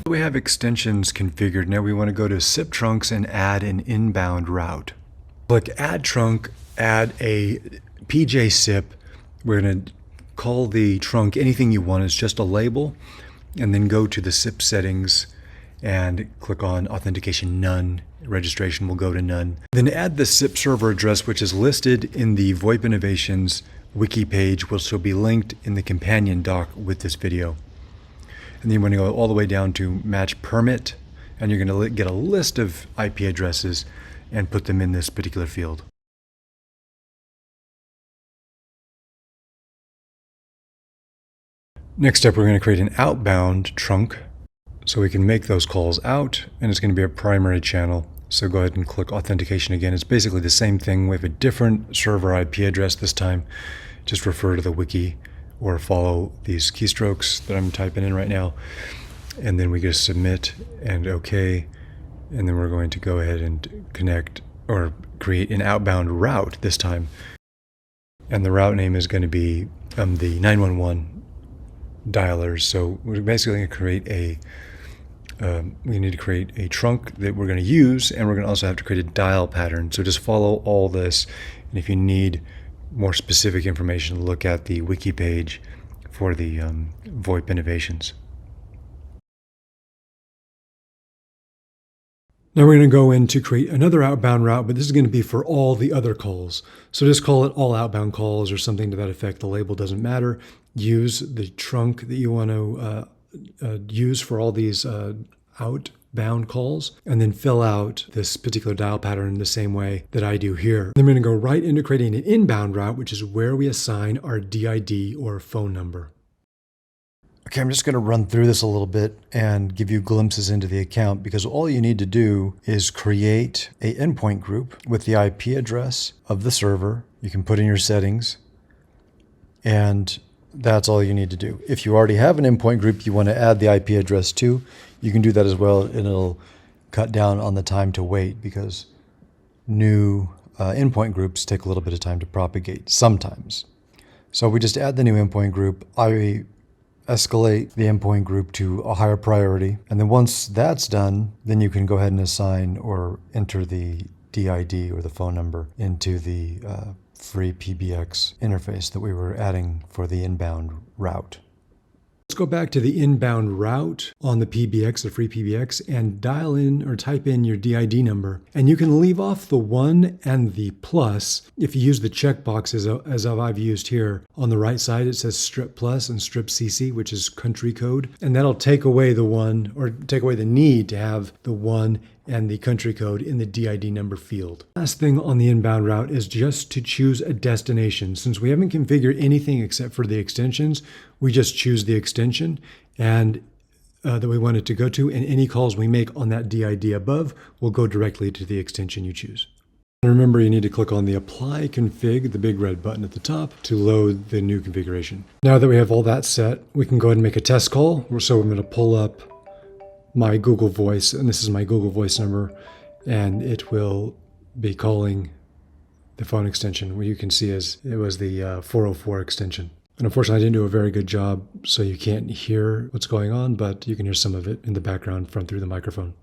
We have extensions configured. Now we want to go to SIP trunks and add an inbound route. Click add trunk, add a PJ SIP. We're going to call the trunk anything you want. It's just a label. And then go to the SIP settings and click on authentication none. Registration will go to none. Then add the SIP server address, which is listed in the VoIP Innovations wiki page, which will be linked in the companion doc with this video. And then you want to go all the way down to match permit, and you're going to get a list of IP addresses and put them in this particular field. Next up, we're going to create an outbound trunk so we can make those calls out, and it's going to be a primary channel. So go ahead and click authentication again. It's basically the same thing. We have a different server IP address this time. Just refer to the wiki or follow these keystrokes that I'm typing in right now. And then we just submit and OK. And then we're going to go ahead and connect or create an outbound route this time. And the route name is going to be the 911 dialers. So we're basically going to create a we need to create a trunk that we're going to use, and we're going to also have to create a dial pattern. So just follow all this, and if you need more specific information, look at the wiki page for the VoIP Innovations. Now we're going to go in to create another outbound route, but this is going to be for all the other calls. So just call it all outbound calls or something to that effect. The label doesn't matter. Use the trunk that you want to use for all these outbound calls, and then fill out this particular dial pattern the same way that I do here. Then we're going to go right into creating an inbound route, which is where we assign our DID or phone number. Okay, I'm just going to run through this a little bit and give you glimpses into the account, because all you need to do is create an endpoint group with the IP address of the server. You can put in your settings, and that's all you need to do. If you already have an endpoint group you want to add the IP address to, you can do that as well, and it'll cut down on the time to wait, because new endpoint groups take a little bit of time to propagate sometimes. So we just add the new endpoint group. I escalate the endpoint group to a higher priority, and then once that's done, then you can go ahead and assign or enter the DID or the phone number into the FreePBX interface that we were adding for the inbound route. Let's go back to the inbound route on the PBX, the FreePBX, and dial in or type in your DID number. And you can leave off the 1 and the plus if you use the checkboxes as I've used here. On the right side, it says strip plus and strip CC, which is country code. And that'll take away the 1, or take away the need to have the 1 and the country code in the DID number field. Last thing on the inbound route is just to choose a destination. Since we haven't configured anything except for the extensions, we just choose the extension and that we want it to go to, and any calls we make on that DID above will go directly to the extension you choose. And remember, you need to click on the Apply Config, the big red button at the top, to load the new configuration. Now that we have all that set, we can go ahead and make a test call. So I'm going to pull up my Google Voice, and this is my Google Voice number, and it will be calling the phone extension, where you can see as it was the 404 extension. And unfortunately, I didn't do a very good job, so you can't hear what's going on, but you can hear some of it in the background from through the microphone.